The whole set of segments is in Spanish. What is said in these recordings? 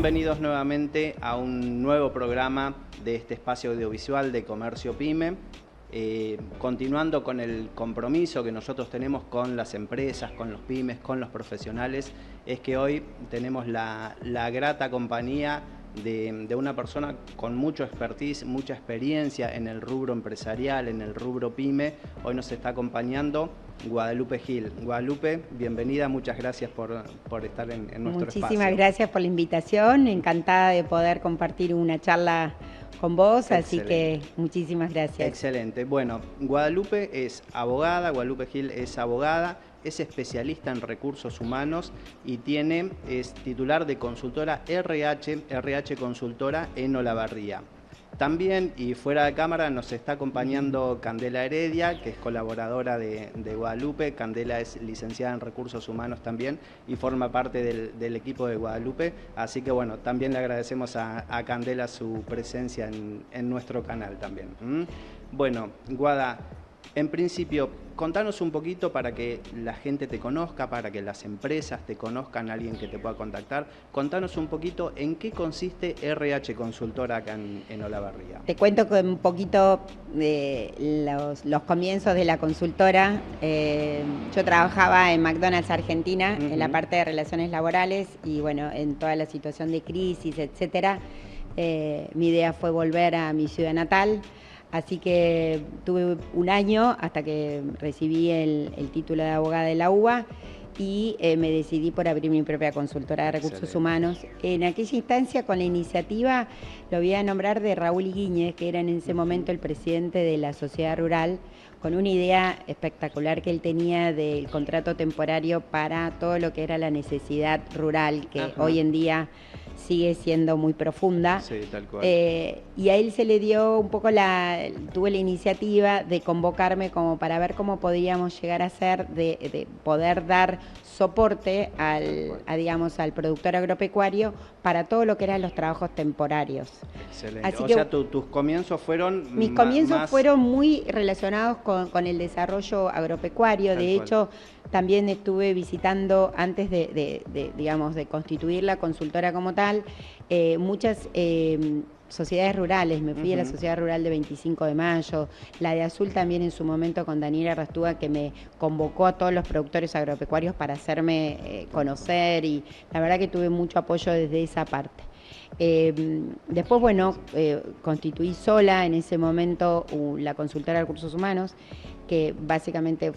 Bienvenidos nuevamente a un nuevo programa de este espacio audiovisual de Comercio Pyme. Continuando con el compromiso que nosotros tenemos con las empresas, con los pymes, con los profesionales, es que hoy tenemos la grata compañía de una persona con mucho expertise, mucha experiencia en el rubro empresarial, en el rubro pyme. Hoy nos está acompañando Guadalupe Gil. Guadalupe, bienvenida, muchas gracias por estar en nuestro espacio. Muchísimas gracias por la invitación, encantada de poder compartir una charla con vos, así que muchísimas gracias. Excelente. Bueno, Guadalupe es abogada, Guadalupe Gil es abogada, es especialista en recursos humanos y es titular de consultora RH Consultora en Olavarría. También, y fuera de cámara, nos está acompañando Candela Heredia, que es colaboradora de Guadalupe. Candela es licenciada en Recursos Humanos también y forma parte del equipo de Guadalupe. Así que bueno, también le agradecemos a Candela su presencia en nuestro canal también. Bueno, Guada, en principio, contanos un poquito para que la gente te conozca, para que las empresas te conozcan, alguien que te pueda contactar. Contanos un poquito en qué consiste RH Consultora acá en Olavarría. Te cuento con un poquito de los comienzos de la consultora. Yo trabajaba en McDonald's Argentina, en la parte de relaciones laborales y bueno, en toda la situación de crisis, etcétera. Mi idea fue volver a mi ciudad natal. Así que tuve un año hasta que recibí el título de abogada de la UBA y me decidí por abrir mi propia consultora de recursos humanos. En aquella instancia, con la iniciativa, lo voy a nombrar de Raúl Iguíñez, que era en ese momento el presidente de la Sociedad Rural, con una idea espectacular que él tenía del contrato temporario para todo lo que era la necesidad rural, que hoy en día sigue siendo muy profunda. Sí, tal cual. Y a él se le dio un poco tuve la iniciativa de convocarme como para ver cómo podríamos llegar a ser, de poder dar soporte digamos, al productor agropecuario para todo lo que eran los trabajos temporarios. Excelente. Así o que, sea, tus comienzos fueron... Mis comienzos fueron muy relacionados con el desarrollo agropecuario. Tal de cual. hecho, también estuve visitando, antes digamos, de constituir la consultora como tal, muchas sociedades rurales. Me fui a la Sociedad Rural de 25 de Mayo, la de Azul también en su momento con Daniela Rastúa, que me convocó a todos los productores agropecuarios para hacerme conocer, y la verdad que tuve mucho apoyo desde esa parte. Después, bueno, constituí sola en ese momento la consultora de recursos humanos, que básicamente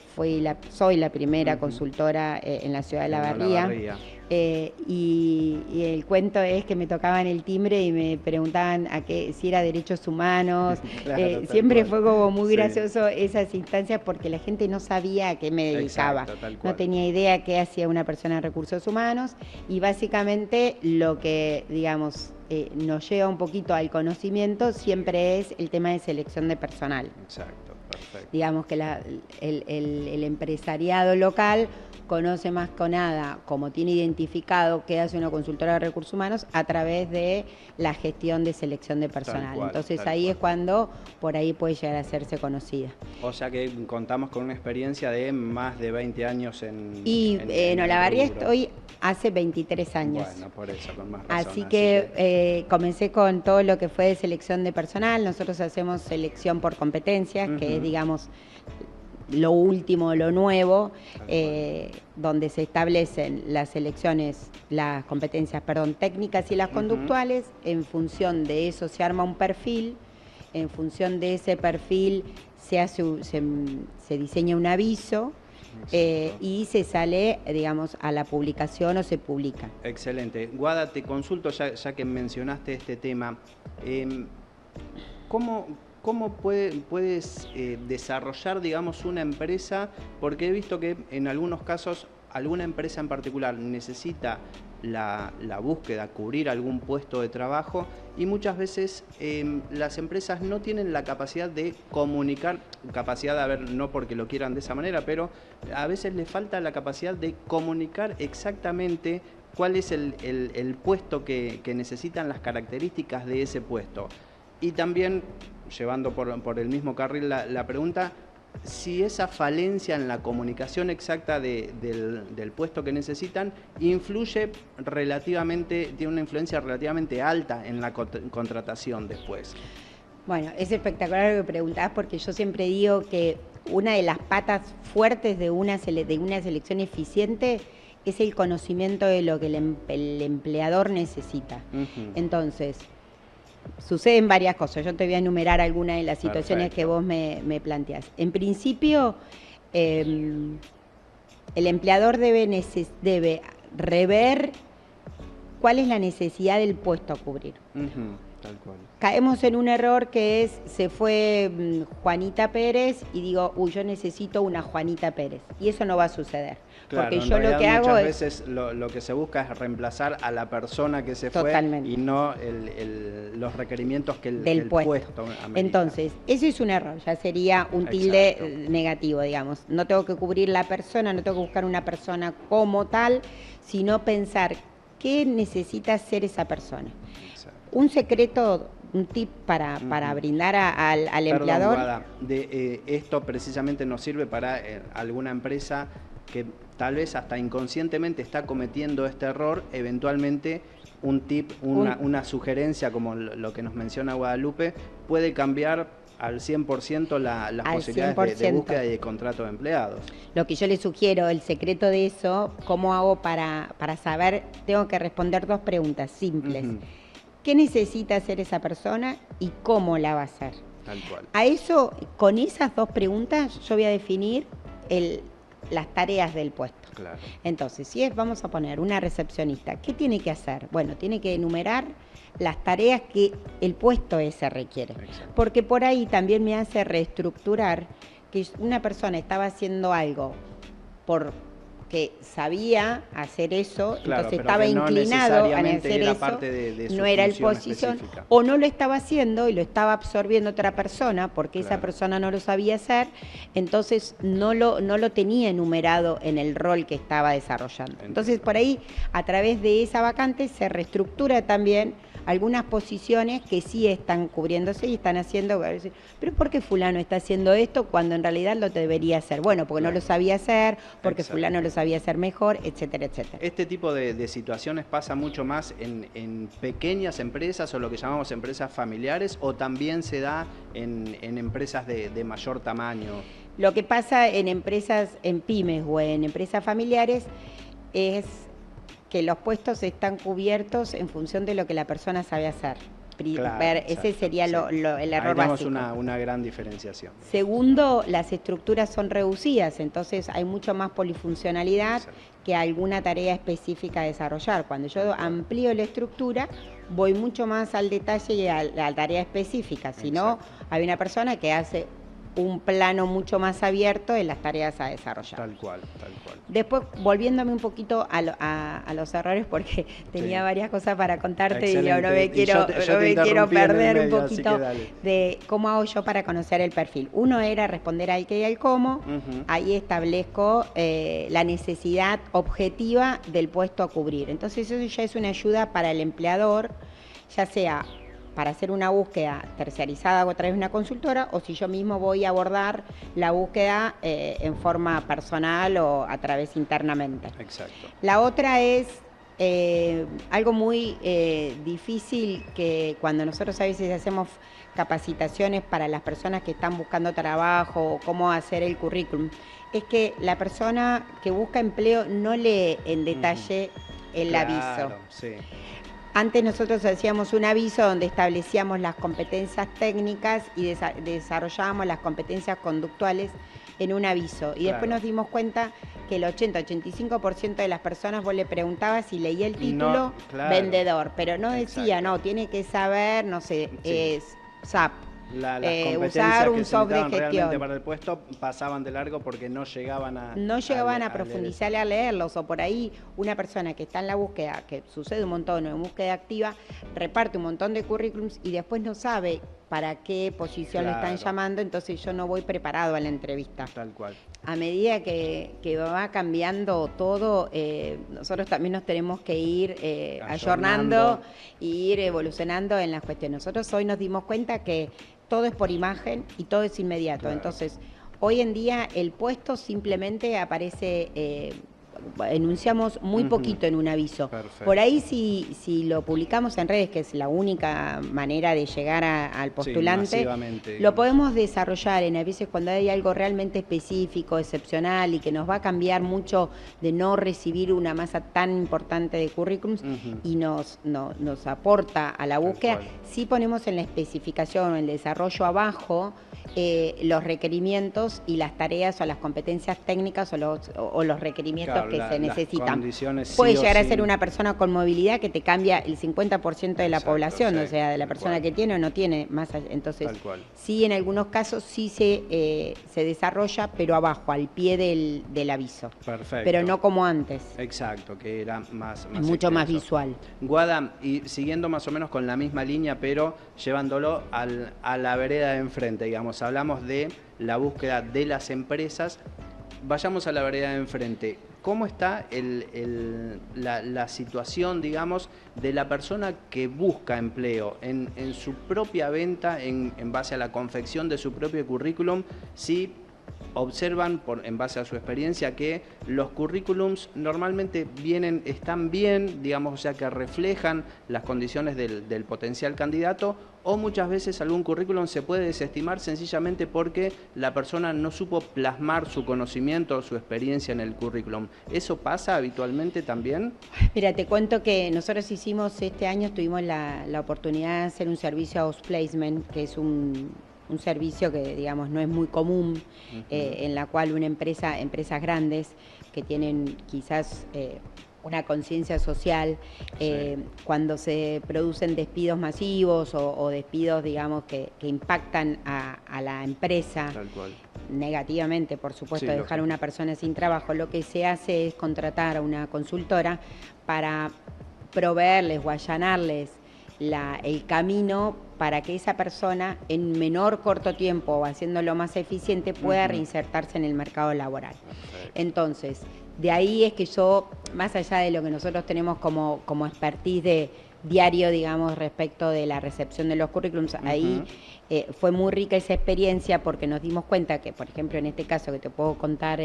soy la primera consultora en la ciudad de Olavarría. Y el cuento es que me tocaban el timbre y me preguntaban si era derechos humanos. Claro, siempre fue como muy gracioso esas instancias, porque la gente no sabía a qué me dedicaba. Exacto, no tenía idea qué hacía una persona de recursos humanos, y básicamente lo que, digamos, nos lleva un poquito al conocimiento siempre es el tema de selección de personal. Exacto, perfecto. Digamos que el empresariado local conoce más que nada, como tiene identificado qué hace una consultora de recursos humanos, a través de la gestión de selección de personal. Entonces ahí es cuando por ahí puede llegar a hacerse conocida. O sea que contamos con una experiencia de más de 20 años en Olavarría estoy hace 23 años. Bueno, por eso, con más razón. Así que comencé con todo lo que fue de selección de personal. Nosotros hacemos selección por competencias, que es, digamos, lo último, lo nuevo, donde se establecen las competencias técnicas y las conductuales. En función de eso se arma un perfil, en función de ese perfil se diseña un aviso, y se sale, digamos, a la publicación o se publica. Excelente. Guada, te consulto, ya que mencionaste este tema, ¿cómo puedes desarrollar, digamos, una empresa? Porque he visto que en algunos casos alguna empresa en particular necesita la búsqueda, cubrir algún puesto de trabajo, y muchas veces las empresas no tienen la capacidad de comunicar, no porque lo quieran de esa manera, pero a veces les falta la capacidad de comunicar exactamente cuál es el puesto que necesitan, las características de ese puesto. Y también, llevando por el mismo carril la pregunta, si esa falencia en la comunicación exacta del puesto que necesitan influye relativamente, tiene una influencia relativamente alta en la contratación después. Bueno, es espectacular lo que preguntás, porque yo siempre digo que una de las patas fuertes de una selección eficiente es el conocimiento de lo que el empleador necesita. Entonces, suceden varias cosas. Yo te voy a enumerar algunas de las situaciones que vos me planteás. En principio, el empleador debe rever cuál es la necesidad del puesto a cubrir. Tal cual. Caemos en un error que es, se fue Juanita Pérez y digo, uy, yo necesito una Juanita Pérez. Y eso no va a suceder. Claro, porque yo lo que hago muchas es... veces lo que se busca es reemplazar a la persona que se Totalmente. fue y no los requerimientos que el puesto amerita. Entonces, eso es un error, ya sería un tilde negativo, digamos. No tengo que cubrir la persona, no tengo que buscar una persona como tal, sino pensar qué necesita hacer esa persona. Exacto. Un secreto, un tip para brindar al empleador. Guada, esto precisamente nos sirve para alguna empresa que tal vez hasta inconscientemente está cometiendo este error. Eventualmente un tip, una sugerencia como lo que nos menciona Guadalupe puede cambiar al 100% las posibilidades de búsqueda y de contrato de empleados. Lo que yo le sugiero, el secreto de eso, ¿cómo hago para saber? Tengo que responder dos preguntas simples. ¿Qué necesita hacer esa persona y cómo la va a hacer? Tal cual. A eso, con esas dos preguntas, yo voy a definir las tareas del puesto. Claro. Entonces, si vamos a poner una recepcionista, ¿qué tiene que hacer? Bueno, tiene que enumerar las tareas que el puesto ese requiere. Exacto. Porque por ahí también me hace reestructurar que una persona estaba haciendo algo porque sabía hacer eso, claro, entonces estaba inclinado a hacer eso, no era el posición, específica. O no lo estaba haciendo y lo estaba absorbiendo otra persona porque esa persona no lo sabía hacer, entonces no lo tenía enumerado en el rol que estaba desarrollando. Entiendo. Entonces por ahí, a través de esa vacante, se reestructura también algunas posiciones que sí están cubriéndose y están haciendo, pero ¿por qué fulano está haciendo esto cuando en realidad lo debería hacer? Bueno, porque no lo sabía hacer, porque fulano lo sabía hacer mejor, etcétera, etcétera. Este tipo de situaciones pasa mucho más en pequeñas empresas o lo que llamamos empresas familiares, o también se da en empresas de mayor tamaño. Lo que pasa en empresas, en pymes o en empresas familiares es que los puestos están cubiertos en función de lo que la persona sabe hacer. Claro, ese sería el error básico. Una gran diferenciación. Segundo, las estructuras son reducidas, entonces hay mucho más polifuncionalidad que alguna tarea específica a desarrollar. Cuando yo amplío la estructura, voy mucho más al detalle y a la tarea específica. Si no, hay una persona que hace un plano mucho más abierto de las tareas a desarrollar. Tal cual, tal cual. Después, volviéndome un poquito a los errores, porque tenía varias cosas para contarte. Excelente. Y yo no me quiero perder un poquito de cómo hago yo para conocer el perfil. Uno era responder al qué y al cómo. Ahí establezco la necesidad objetiva del puesto a cubrir. Entonces eso ya es una ayuda para el empleador, ya sea para hacer una búsqueda terciarizada o a través de una consultora, o si yo mismo voy a abordar la búsqueda en forma personal o a través internamente. Exacto. La otra es algo muy difícil, que cuando nosotros a veces hacemos capacitaciones para las personas que están buscando trabajo o cómo hacer el currículum, es que la persona que busca empleo no lee en detalle el aviso. Sí. Antes nosotros hacíamos un aviso donde establecíamos las competencias técnicas y desarrollábamos las competencias conductuales en un aviso. Y después nos dimos cuenta que el 80-85% de las personas, vos le preguntabas si leía el título, vendedor, pero no decía, no, tiene que saber, no sé, es SAP. Las competencias usar un que software se de gestión para el puesto pasaban de largo porque no llegaban a profundizar a leerlos, o por ahí una persona que está en la búsqueda, que sucede un montón en búsqueda activa, reparte un montón de currículums y después no sabe para qué posición le están llamando, entonces yo no voy preparado a la entrevista. Tal cual. A medida que va cambiando todo, nosotros también nos tenemos que ir ayornando y ir evolucionando en las cuestiones. Nosotros hoy nos dimos cuenta que todo es por imagen y todo es inmediato. Entonces, Hoy en día el puesto simplemente aparece, enunciamos muy poquito en un aviso. Perfecto. Por ahí si lo publicamos en redes, que es la única manera de llegar al postulante, masivamente, lo podemos desarrollar a veces cuando hay algo realmente específico, excepcional y que nos va a cambiar mucho de no recibir una masa tan importante de currículums y nos aporta a la búsqueda. Sí ponemos en la especificación o en el desarrollo abajo los requerimientos y las tareas o las competencias técnicas o los requerimientos que se necesitan. Puede llegar a ser una persona con movilidad que te cambia el 50% de la población, o sea, de la persona que tiene o no tiene más allá. Entonces, sí, en algunos casos sí se desarrolla, pero abajo, al pie del aviso. Perfecto. Pero no como antes. Exacto, que era mucho más visual. Guada, y siguiendo más o menos con la misma línea, pero llevándolo a la vereda de enfrente, digamos, hablamos de la búsqueda de las empresas. Vayamos a la vereda de enfrente. ¿Cómo está la situación, digamos, de la persona que busca empleo en su propia venta, en base a la confección de su propio currículum? Si observan, en base a su experiencia, que los currículums normalmente están bien, digamos, o sea, que reflejan las condiciones del potencial candidato, o muchas veces algún currículum se puede desestimar sencillamente porque la persona no supo plasmar su conocimiento o su experiencia en el currículum. ¿Eso pasa habitualmente también? Mira, te cuento que nosotros este año tuvimos la oportunidad de hacer un servicio house placement, que es un servicio que, digamos, no es muy común, en la cual empresas grandes que tienen quizás una conciencia social, cuando se producen despidos masivos o despidos, digamos, que impactan a la empresa negativamente, por supuesto, dejar a una persona sin trabajo, lo que se hace es contratar a una consultora para proveerles o allanarles el camino para que esa persona en corto tiempo o haciéndolo más eficiente pueda reinsertarse en el mercado laboral. Entonces, de ahí es que yo, más allá de lo que nosotros tenemos como expertise de diario, digamos, respecto de la recepción de los currículums, ahí fue muy rica esa experiencia porque nos dimos cuenta que, por ejemplo, en este caso que te puedo contar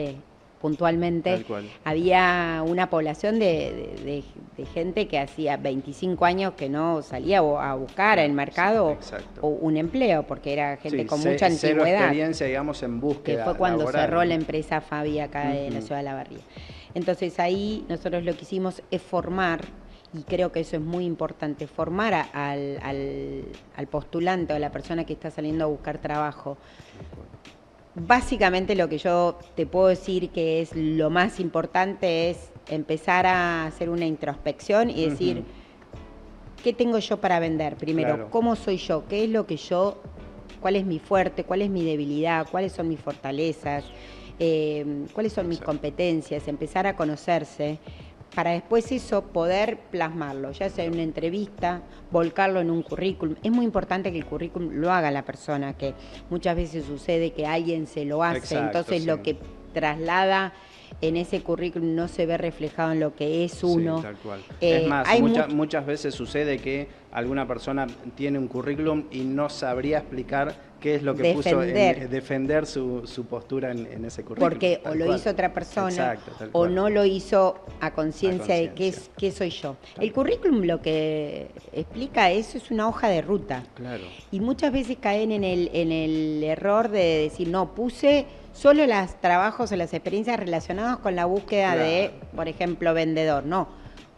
puntualmente, había una población de gente que hacía 25 años que no salía a buscar en el mercado un empleo, porque era gente con mucha antigüedad. Cero experiencia, digamos, en búsqueda que fue cuando laboral. Cerró la empresa Fabi acá de la ciudad de La Barría. Entonces ahí nosotros lo que hicimos es formar, y creo que eso es muy importante, formar al postulante o a la persona que está saliendo a buscar trabajo. Básicamente lo que yo te puedo decir que es lo más importante es empezar a hacer una introspección y decir, ¿qué tengo yo para vender? Primero, ¿cómo soy yo? ¿Qué es lo que cuál es mi fuerte? ¿Cuál es mi debilidad? ¿Cuáles son mis fortalezas? ¿Cuáles son mis competencias? Empezar a conocerse para después eso poder plasmarlo, ya sea en una entrevista, volcarlo en un currículum. Es muy importante que el currículum lo haga la persona, que muchas veces sucede que alguien se lo hace, entonces lo que traslada en ese currículum no se ve reflejado en lo que es uno. Tal cual. Es más, muchas veces sucede que alguna persona tiene un currículum y no sabría explicar qué es lo que puso en defender su postura en ese currículum. Porque o lo hizo otra persona o no lo hizo a conciencia de qué soy yo. El currículum lo que explica eso es una hoja de ruta. Y muchas veces caen en el error de decir, no, puse solo los trabajos o las experiencias relacionadas con la búsqueda de, por ejemplo, vendedor. No,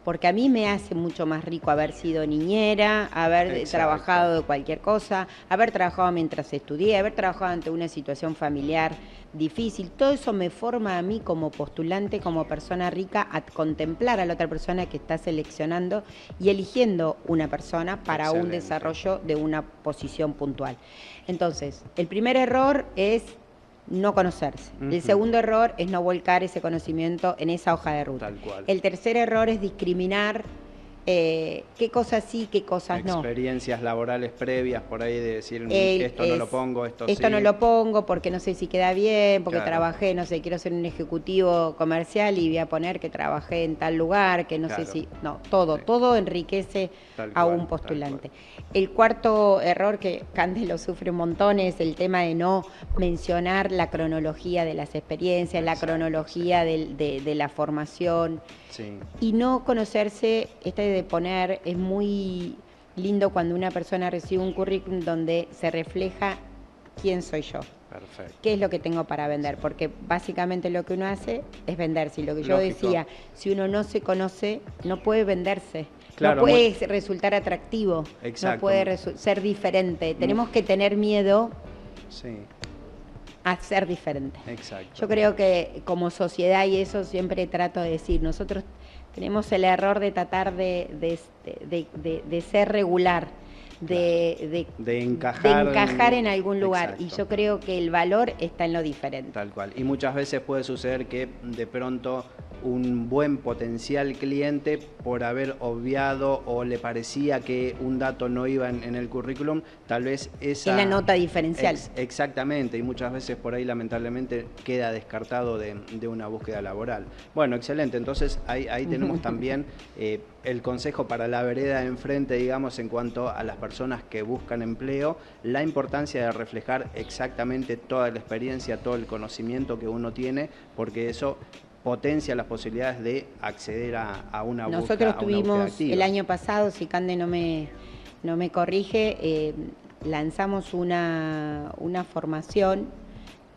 porque a mí me hace mucho más rico haber sido niñera, haber trabajado de cualquier cosa, haber trabajado mientras estudié, haber trabajado ante una situación familiar difícil. Todo eso me forma a mí como postulante, como persona rica, a contemplar a la otra persona que está seleccionando y eligiendo una persona para un desarrollo de una posición puntual. Entonces, el primer error es no conocerse. El segundo error es no volcar ese conocimiento en esa hoja de ruta. El tercer error es discriminar qué cosas sí, qué cosas no. Experiencias laborales previas por ahí de decir, esto no lo pongo, esto sí. No lo pongo porque no sé si queda bien, porque Claro. trabajé, no sé, quiero ser un ejecutivo comercial y voy a poner que trabajé en tal lugar, que no Claro. sé si... No, todo, Sí. todo enriquece Tal a cual, un postulante. El cuarto error que Cande lo sufre un montón es el tema de no mencionar la cronología de las experiencias, la Exacto, cronología sí. de la formación. Sí. Y no conocerse, de poner, es muy lindo cuando una persona recibe un currículum donde se refleja quién soy yo. Perfecto. ¿Qué es lo que tengo para vender? Porque básicamente lo que uno hace es venderse. Y lo que yo Lógico. decía, si uno no se conoce, no puede venderse. Claro, no puede resultar atractivo. Exacto. No puede ser diferente. Tenemos que tener miedo sí. a ser diferente. Exacto. Yo creo que como sociedad, y eso siempre trato de decir, nosotros tenemos el error de tratar de ser regular, de encajar en algún lugar. Exacto. Y yo creo que el valor está en lo diferente. Tal cual. Y muchas veces puede suceder que de pronto un buen potencial cliente, por haber obviado o le parecía que un dato no iba en el currículum, tal vez esa... Es la nota diferencial. Exactamente, y muchas veces por ahí lamentablemente queda descartado de una búsqueda laboral. Bueno, excelente, entonces ahí tenemos también el consejo para la vereda de enfrente, digamos, en cuanto a las personas que buscan empleo, la importancia de reflejar exactamente toda la experiencia, todo el conocimiento que uno tiene, porque eso potencia las posibilidades de acceder a una búsqueda. Nosotros tuvimos el año pasado, si Cande no me corrige, lanzamos una formación,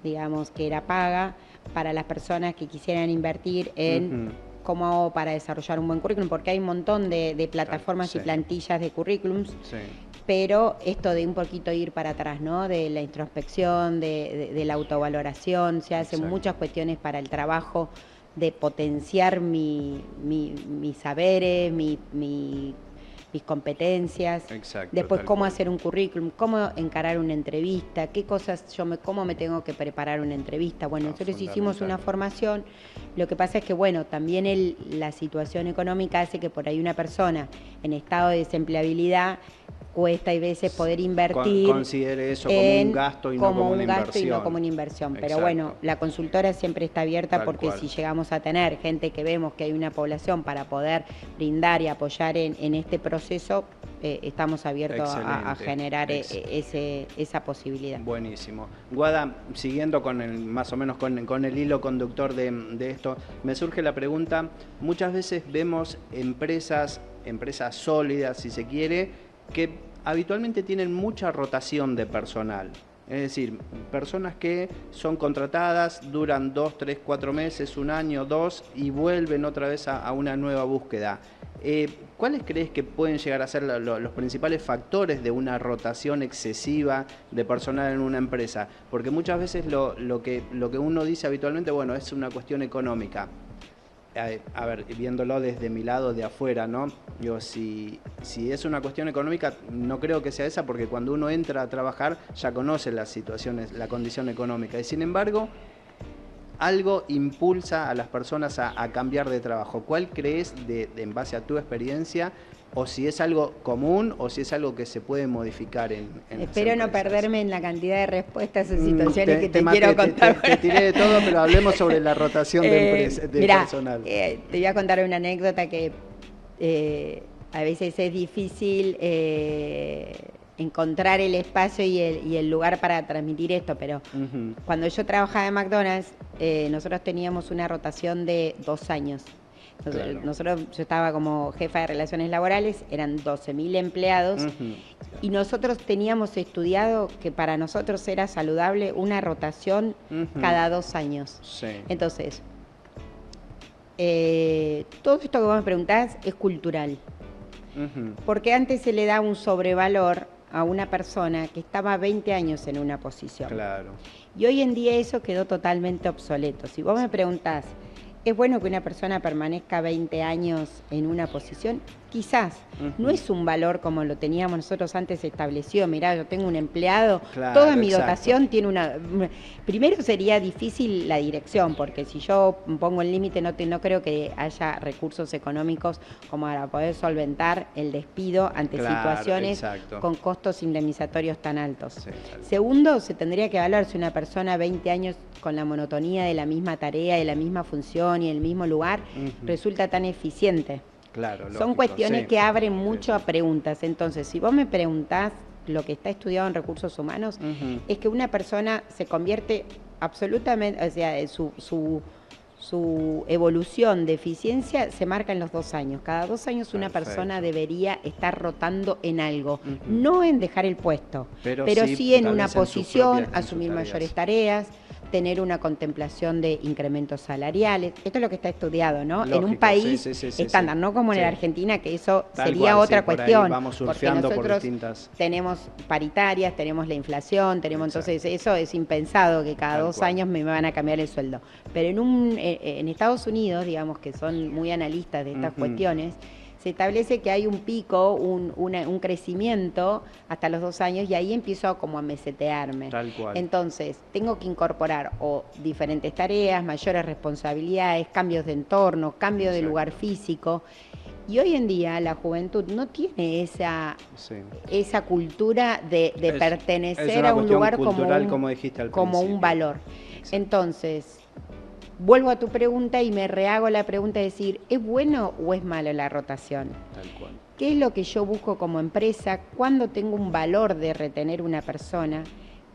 digamos, que era paga para las personas que quisieran invertir en cómo hago para desarrollar un buen currículum, porque hay un montón de plataformas y plantillas de currículums. Sí. Pero esto de un poquito ir para atrás, ¿no? De la introspección, de la autovaloración, se hacen muchas cuestiones para el trabajo, de potenciar mis saberes, mis competencias. Exacto, después cómo hacer un currículum, cómo encarar una entrevista, qué cosas cómo me tengo que preparar una entrevista. Bueno, nosotros hicimos una formación. Lo que pasa es que, bueno, también la situación económica hace que por ahí una persona en estado de desempleabilidad cuesta y veces poder invertir. Considere eso como un gasto y no como una inversión. Y no como una inversión. Pero bueno, la consultora siempre está abierta porque si llegamos a tener gente que vemos que hay una población para poder brindar y apoyar en este proceso, estamos abiertos a generar esa posibilidad. Buenísimo. Guada, siguiendo más o menos con el hilo conductor de esto, me surge la pregunta, muchas veces vemos empresas sólidas, si se quiere, que habitualmente tienen mucha rotación de personal. Es decir, personas que son contratadas, duran 2, 3, 4 meses, un año, 2 y vuelven otra vez a una nueva búsqueda. ¿Cuáles crees que pueden llegar a ser los principales factores de una rotación excesiva de personal en una empresa? Porque muchas veces lo que uno dice habitualmente, bueno, es una cuestión económica. A ver, viéndolo desde mi lado de afuera, ¿no? Yo, si es una cuestión económica, no creo que sea esa, porque cuando uno entra a trabajar ya conoce las situaciones, la condición económica. Y sin embargo, algo impulsa a las personas a cambiar de trabajo. ¿Cuál crees, en base a tu experiencia, o si es algo común o si es algo que se puede modificar en Espero no perderme en la cantidad de respuestas o situaciones que te quiero contar. Te tiré de todo, pero hablemos sobre la rotación de personal. Te voy a contar una anécdota que a veces es difícil encontrar el espacio y el lugar para transmitir esto, pero cuando yo trabajaba en McDonald's, nosotros teníamos una rotación de 2 años. Entonces, yo estaba como jefa de relaciones laborales, eran 12.000 empleados y nosotros teníamos estudiado que para nosotros era saludable una rotación cada 2 años. Sí. Entonces, todo esto que vos me preguntás es cultural. Porque antes se le da un sobrevalor a una persona que estaba 20 años en una posición. Claro. Y hoy en día eso quedó totalmente obsoleto. Si vos me preguntás, ¿es bueno que una persona permanezca 20 años en una posición? Quizás, no es un valor como lo teníamos nosotros antes establecido. Mirá, yo tengo un empleado, claro, toda mi exacto. dotación tiene una... Primero sería difícil la dirección, porque si yo pongo el límite no creo que haya recursos económicos como para poder solventar el despido ante situaciones con costos indemnizatorios tan altos. Sí, claro. Segundo, se tendría que evaluar si una persona 20 años con la monotonía de la misma tarea, de la misma función y el mismo lugar, resulta tan eficiente. Claro, lógico, son cuestiones que abren mucho a preguntas. Entonces, si vos me preguntás lo que está estudiado en recursos humanos, es que una persona se convierte absolutamente, o sea, su evolución de eficiencia se marca en los 2 años. Cada 2 años una persona debería estar rotando en algo, no en dejar el puesto, pero sí en una posición, asumir mayores tareas, tener una contemplación de incrementos salariales. Esto es lo que está estudiado, ¿no? Lógico, en un país estándar, no como en la Argentina, que eso sería otra cuestión. Vamos surfeando porque nosotros por distintas... tenemos paritarias, tenemos la inflación, tenemos entonces eso es impensado que cada 2 años me van a cambiar el sueldo. Pero en Estados Unidos, digamos que son muy analistas de estas cuestiones, se establece que hay un pico, un crecimiento hasta los 2 años y ahí empiezo como a mesetearme. Tal cual. Entonces, tengo que incorporar diferentes tareas, mayores responsabilidades, cambios de entorno, cambio de lugar físico. Y hoy en día la juventud no tiene esa cultura de pertenecer a un lugar cultural, como dijiste al como principio. un valor. Exacto. Entonces, vuelvo a tu pregunta y me rehago la pregunta de decir, ¿es bueno o es malo la rotación? Tal cual. ¿Qué es lo que yo busco como empresa? ¿Cuándo tengo un valor de retener una persona?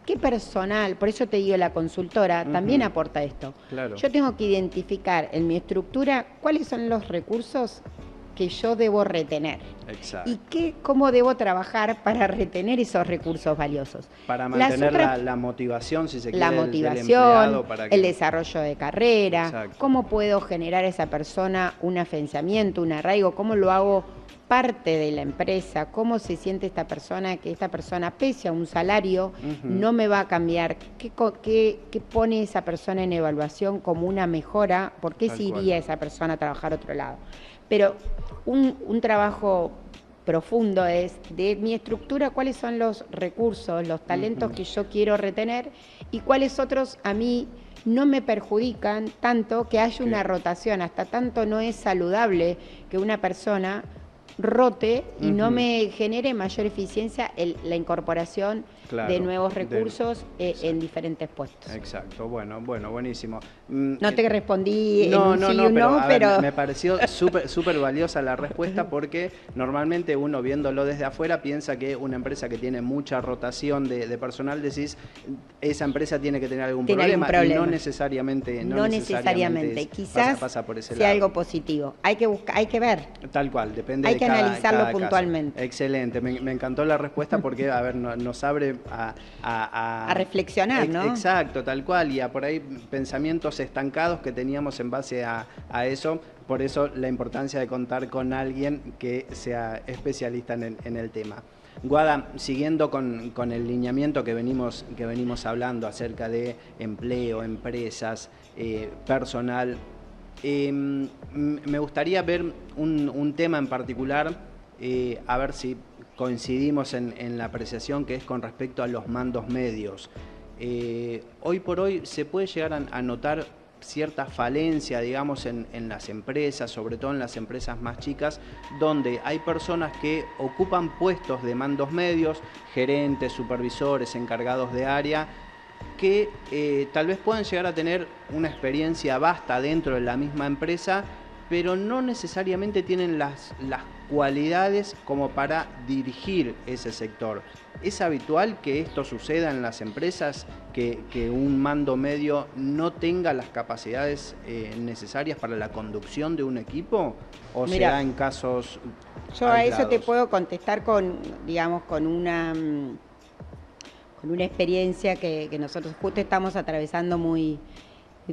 ¿Qué personal? Por eso te digo, la consultora también aporta esto. Claro. Yo tengo que identificar en mi estructura cuáles son los recursos que yo debo retener. Exacto. Y cómo debo trabajar para retener esos recursos valiosos. Para mantener la motivación, si se quiere, la motivación, el desarrollo de carrera, Exacto. Cómo puedo generar a esa persona un afianzamiento, un arraigo, cómo lo hago parte de la empresa, cómo se siente esta persona, que esta persona, pese a un salario, no me va a cambiar, qué pone esa persona en evaluación como una mejora, por qué se iría esa persona a trabajar a otro lado. Pero un trabajo profundo es de mi estructura, cuáles son los recursos, los talentos que yo quiero retener y cuáles otros a mí no me perjudican tanto que haya una rotación. Hasta tanto no es saludable que una persona rote y no me genere mayor eficiencia la incorporación de nuevos recursos en diferentes puestos. Exacto, bueno, buenísimo. No te respondí no, pero me pareció súper valiosa la respuesta porque normalmente uno viéndolo desde afuera piensa que una empresa que tiene mucha rotación de personal, decís, esa empresa tiene que tener algún problema. Y no necesariamente. No necesariamente. Quizás pasa por ese sea lado. algo positivo. Hay que buscar, hay que ver. Tal cual, depende hay de que cada analizarlo cada puntualmente. Caso. Excelente, me encantó la respuesta porque, a ver, nos abre a reflexionar, ¿no? Exacto, tal cual, y a por ahí pensamientos estancados que teníamos en base a eso. Por eso la importancia de contar con alguien que sea especialista en el tema. Guada, siguiendo con el lineamiento que venimos hablando acerca de empleo, empresas, personal, me gustaría ver un tema en particular, a ver si coincidimos en la apreciación, que es con respecto a los mandos medios. Hoy por hoy se puede llegar a notar cierta falencia, digamos, en las empresas, sobre todo en las empresas más chicas, donde hay personas que ocupan puestos de mandos medios, gerentes, supervisores, encargados de área, que tal vez puedan llegar a tener una experiencia vasta dentro de la misma empresa, pero no necesariamente tienen las cualidades como para dirigir ese sector. ¿Es habitual que esto suceda en las empresas, que un mando medio no tenga las capacidades necesarias para la conducción de un equipo? ¿O se da en casos yo aislados? A eso te puedo contestar con una experiencia que nosotros justo estamos atravesando muy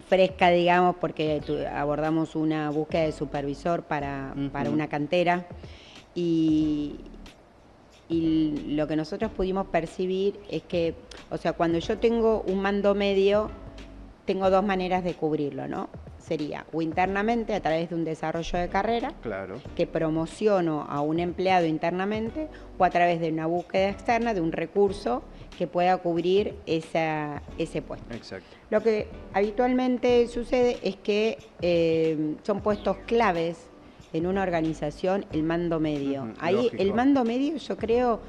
fresca, digamos, porque abordamos una búsqueda de supervisor para una cantera y lo que nosotros pudimos percibir es que, o sea, cuando yo tengo un mando medio, tengo 2 maneras de cubrirlo, ¿no? sería o internamente a través de un desarrollo de carrera, Claro. que promociono a un empleado internamente, o a través de una búsqueda externa de un recurso que pueda cubrir ese puesto. Exacto. Lo que habitualmente sucede es que son puestos claves en una organización, el mando medio. Ahí Lógico. el mando medio, yo creo,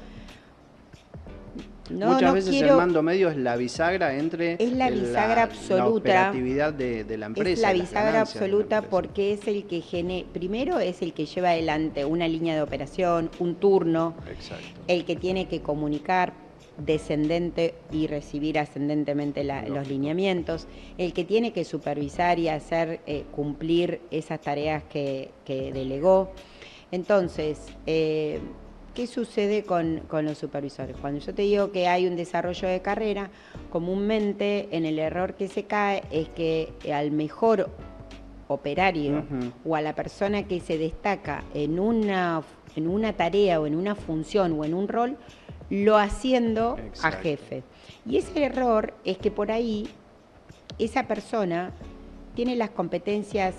muchas veces el mando medio es la bisagra entre es la bisagra absoluta, la operatividad de la empresa. Es la bisagra absoluta absoluta porque es el que primero es el que lleva adelante una línea de operación, un turno, Exacto. el que tiene que comunicar descendente y recibir ascendentemente los lineamientos, el que tiene que supervisar y hacer cumplir esas tareas que delegó. Entonces, ¿qué sucede con los supervisores? Cuando yo te digo que hay un desarrollo de carrera, comúnmente en el error que se cae es que al mejor operario o a la persona que se destaca en una tarea o en una función o en un rol, lo haciendo a jefe. Y ese error es que por ahí esa persona tiene las competencias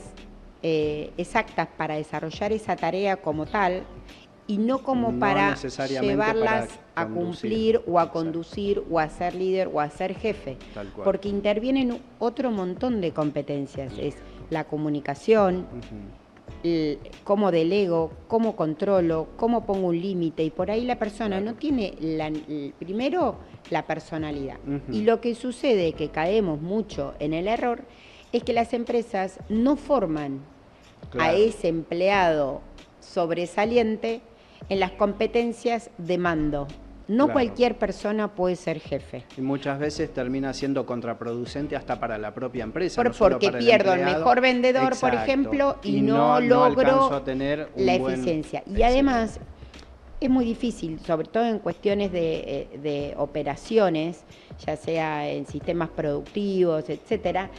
exactas para desarrollar esa tarea como tal y no como para llevarlas a cumplir o a conducir o a ser líder o a ser jefe. Porque intervienen otro montón de competencias. Es la comunicación, cómo delego, cómo controlo, cómo pongo un límite, y por ahí la persona no tiene primero la personalidad. Y lo que sucede, que caemos mucho en el error, es que las empresas no forman a ese empleado sobresaliente en las competencias de mando. No cualquier persona puede ser jefe. Y muchas veces termina siendo contraproducente hasta para la propia empresa. Porque pierdo el mejor vendedor, por ejemplo, y no logro la eficiencia. Y además es muy difícil, sobre todo en cuestiones de operaciones, ya sea en sistemas productivos, etcétera,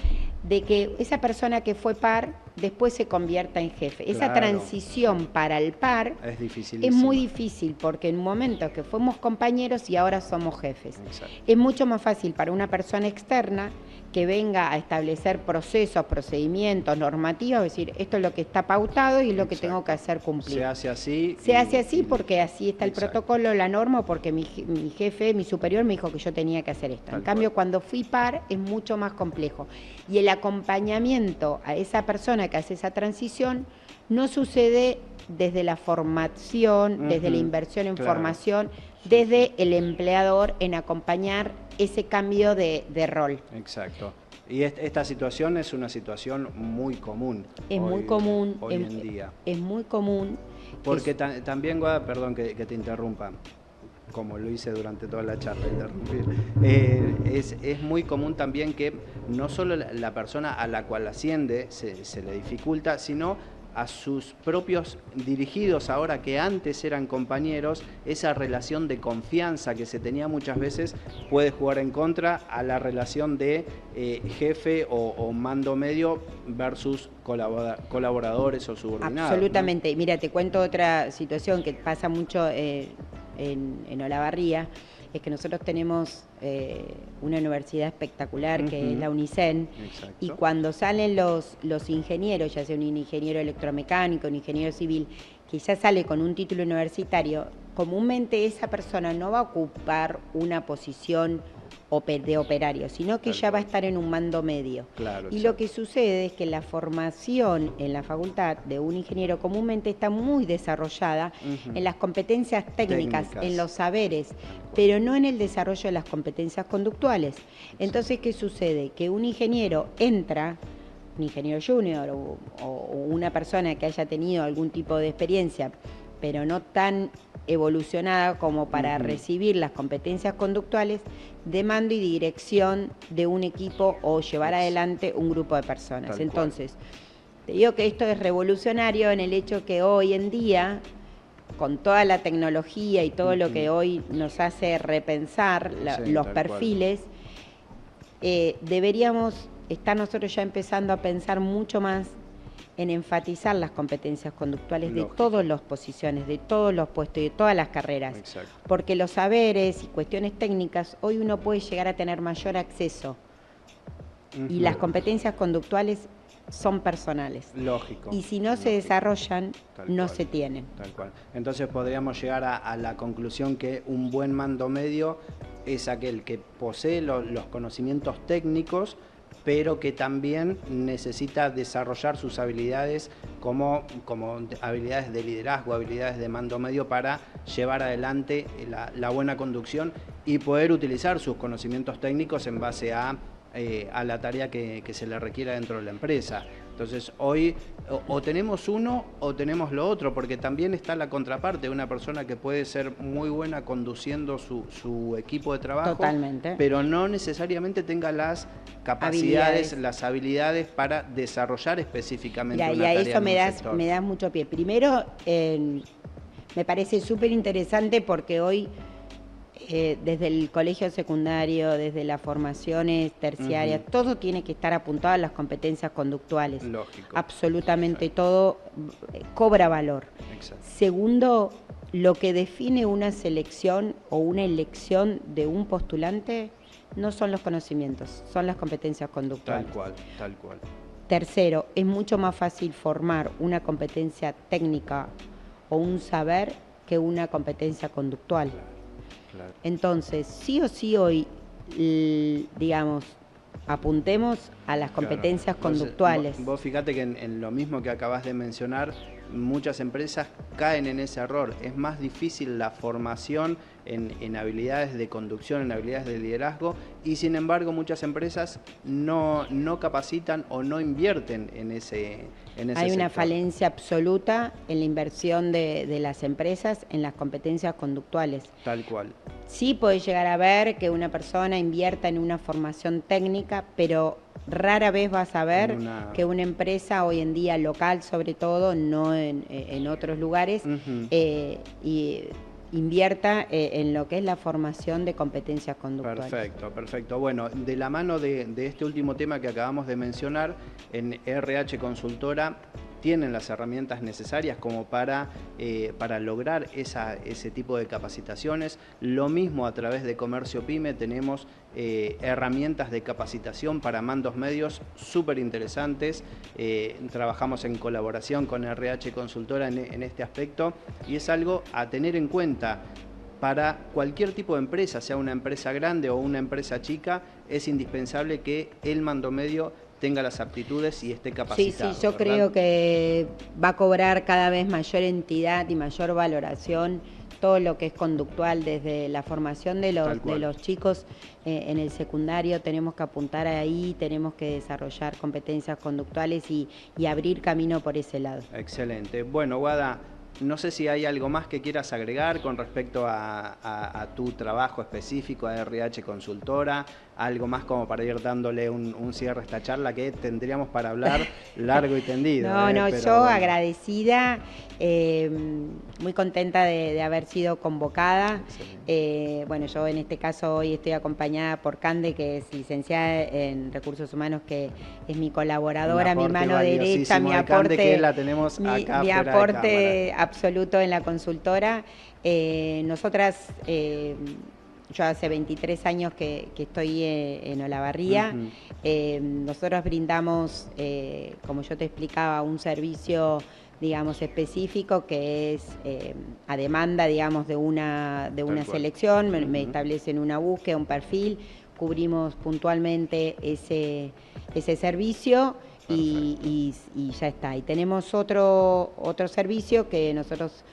de que esa persona que fue par después se convierta en jefe. Esa transición para el par es muy difícil, porque en momentos que fuimos compañeros y ahora somos jefes. Es mucho más fácil para una persona externa que venga a establecer procesos, procedimientos, normativas, es decir, esto es lo que está pautado y es lo que tengo que hacer cumplir. Se hace así. Se hace así porque así está el protocolo, la norma, porque mi jefe, mi superior me dijo que yo tenía que hacer esto. En cambio, cuando fui par es mucho más complejo. Y el acompañamiento a esa persona que hace esa transición no sucede desde la formación, desde la inversión en formación, desde el empleador en acompañar ese cambio de rol. Exacto. Y esta situación es una situación muy común. Es muy común. Hoy en día. Es muy común. Porque también, Guada, perdón que te interrumpa, como lo hice durante toda la charla, interrumpir. Es muy común también que no solo la persona a la cual asciende se le dificulta, sino a sus propios dirigidos, ahora que antes eran compañeros, esa relación de confianza que se tenía muchas veces puede jugar en contra a la relación de jefe o mando medio versus colaboradores o subordinados. Absolutamente. ¿No? Mira, te cuento otra situación que pasa mucho en Olavarría, es que nosotros tenemos una universidad espectacular que es la UNICEN. Exacto. Y cuando salen los ingenieros, ya sea un ingeniero electromecánico, un ingeniero civil, que ya sale con un título universitario, comúnmente esa persona no va a ocupar una posición de operario, sino que ya va a estar en un mando medio. Y lo que sucede es que la formación en la facultad de un ingeniero comúnmente está muy desarrollada en las competencias técnicas, en los saberes, pero no en el desarrollo de las competencias conductuales. Entonces, ¿qué sucede? Que un ingeniero entra, un ingeniero junior o una persona que haya tenido algún tipo de experiencia, pero no tan evolucionada como para recibir las competencias conductuales de mando y dirección de un equipo o llevar adelante un grupo de personas. Entonces, te digo que esto es revolucionario en el hecho que hoy en día, con toda la tecnología y todo lo que hoy nos hace repensar los perfiles, deberíamos estar nosotros ya empezando a pensar mucho más en enfatizar las competencias conductuales de todas las posiciones, de todos los puestos y de todas las carreras. Exacto. Porque los saberes y cuestiones técnicas, hoy uno puede llegar a tener mayor acceso. Y las competencias conductuales son personales. Lógico. Y si no lógico. se desarrollan, no cual, se tienen. Tal cual. Entonces podríamos llegar a la conclusión que un buen mando medio es aquel que posee los conocimientos técnicos, pero que también necesita desarrollar sus habilidades como habilidades de liderazgo, habilidades de mando medio para llevar adelante la buena conducción y poder utilizar sus conocimientos técnicos en base a la tarea que se le requiera dentro de la empresa. Entonces hoy o tenemos uno o tenemos lo otro, porque también está la contraparte de una persona que puede ser muy buena conduciendo su equipo de trabajo. Totalmente. Pero no necesariamente tenga las capacidades, las habilidades para desarrollar específicamente una tarea. Y a eso me das mucho pie. Primero, me parece súper interesante porque hoy desde el colegio secundario, desde las formaciones terciarias, todo tiene que estar apuntado a las competencias conductuales. Lógico. Absolutamente todo cobra valor. Exacto. Segundo, lo que define una selección o una elección de un postulante no son los conocimientos, son las competencias conductuales. Tal cual. Tercero, es mucho más fácil formar una competencia técnica o un saber que una competencia conductual. Claro. Entonces, sí o sí hoy, digamos, apuntemos a las competencias conductuales. Vos fíjate que en lo mismo que acabas de mencionar, muchas empresas caen en ese error. Es más difícil la formación en habilidades de conducción, en habilidades de liderazgo, y sin embargo muchas empresas no capacitan o no invierten en ese Hay una falencia absoluta en la inversión de las empresas en las competencias conductuales. Tal cual. Sí podés llegar a ver que una persona invierta en una formación técnica, pero rara vez vas a ver que una empresa hoy en día local, sobre todo, no en otros lugares, y invierta en lo que es la formación de competencias conductuales. Perfecto. Bueno, de la mano de este último tema que acabamos de mencionar, en RH Consultora tienen las herramientas necesarias como para lograr ese tipo de capacitaciones. Lo mismo a través de Comercio Pyme tenemos herramientas de capacitación para mandos medios súper interesantes. Trabajamos en colaboración con RH Consultora en este aspecto y es algo a tener en cuenta. Para cualquier tipo de empresa, sea una empresa grande o una empresa chica, es indispensable que el mando medio tenga las aptitudes y esté capacitado. Sí, yo creo que va a cobrar cada vez mayor entidad y mayor valoración todo lo que es conductual, desde la formación de los chicos en el secundario. Tenemos que apuntar ahí, tenemos que desarrollar competencias conductuales y abrir camino por ese lado. Excelente. Bueno, Guada, no sé si hay algo más que quieras agregar con respecto a tu trabajo específico, a RH Consultora, algo más como para ir dándole un cierre a esta charla que tendríamos para hablar largo y tendido. Pero yo bueno, agradecida, muy contenta de haber sido convocada. Bueno, yo en este caso hoy estoy acompañada por Cande, que es licenciada en Recursos Humanos, que es mi colaboradora, mi mano derecha, mi aporte, que la tenemos acá mi aporte absoluto en la consultora. Nosotras, yo hace 23 años que estoy en Olavarría. Nosotros brindamos, como yo te explicaba, un servicio, digamos, específico que es a demanda, digamos, de una selección. Me establecen una búsqueda, un perfil, cubrimos puntualmente ese servicio. Y ya está. Y tenemos otro servicio que nosotros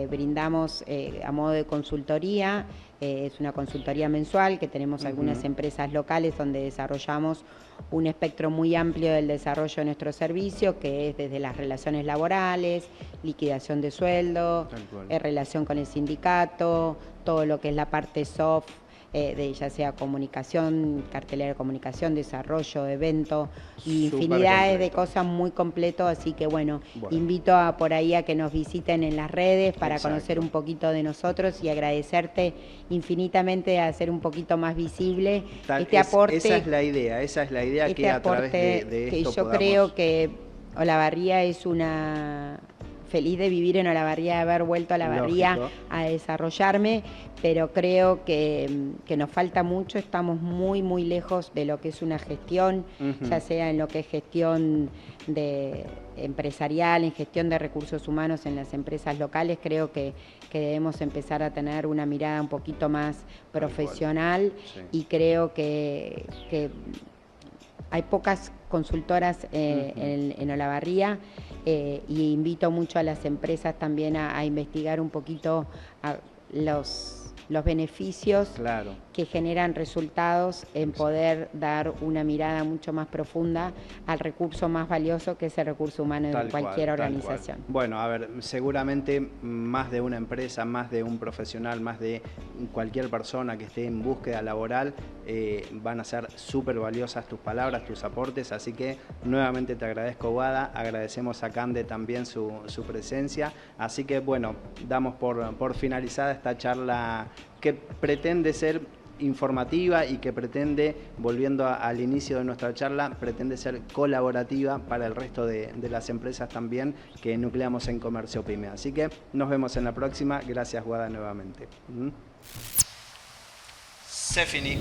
brindamos a modo de consultoría. Es una consultoría mensual que tenemos algunas empresas locales donde desarrollamos un espectro muy amplio del desarrollo de nuestro servicio, que es desde las relaciones laborales, liquidación de sueldo, relación con el sindicato, todo lo que es la parte soft, de ya sea comunicación, cartelera de comunicación, desarrollo, evento, y infinidades de cosas muy completo. Así que bueno, invito por ahí a que nos visiten en las redes para conocer un poquito de nosotros y agradecerte infinitamente de hacer un poquito más visible este aporte. Esa es la idea que a través de esto yo creo que Olavarría es una feliz de vivir en Olavarría, de haber vuelto a Olavarría a desarrollarme, pero creo que nos falta mucho, estamos muy, muy lejos de lo que es una gestión, ya sea en lo que es gestión empresarial, en gestión de recursos humanos en las empresas locales. Creo que debemos empezar a tener una mirada un poquito más profesional, y creo que hay pocas consultoras en Olavarría, y invito mucho a las empresas también a investigar un poquito los beneficios que generan resultados en poder dar una mirada mucho más profunda al recurso más valioso que es el recurso humano de cualquier organización. Bueno, a ver, seguramente más de una empresa, más de un profesional, más de cualquier persona que esté en búsqueda laboral, van a ser súper valiosas tus palabras, tus aportes, así que nuevamente te agradezco, Guada, agradecemos a Cande también su presencia, así que bueno, damos por finalizada esta charla que pretende ser informativa y que pretende, volviendo al inicio de nuestra charla, pretende ser colaborativa para el resto de las empresas también que nucleamos en Comercio Pyme. Así que nos vemos en la próxima. Gracias, Guada, nuevamente. Se finí.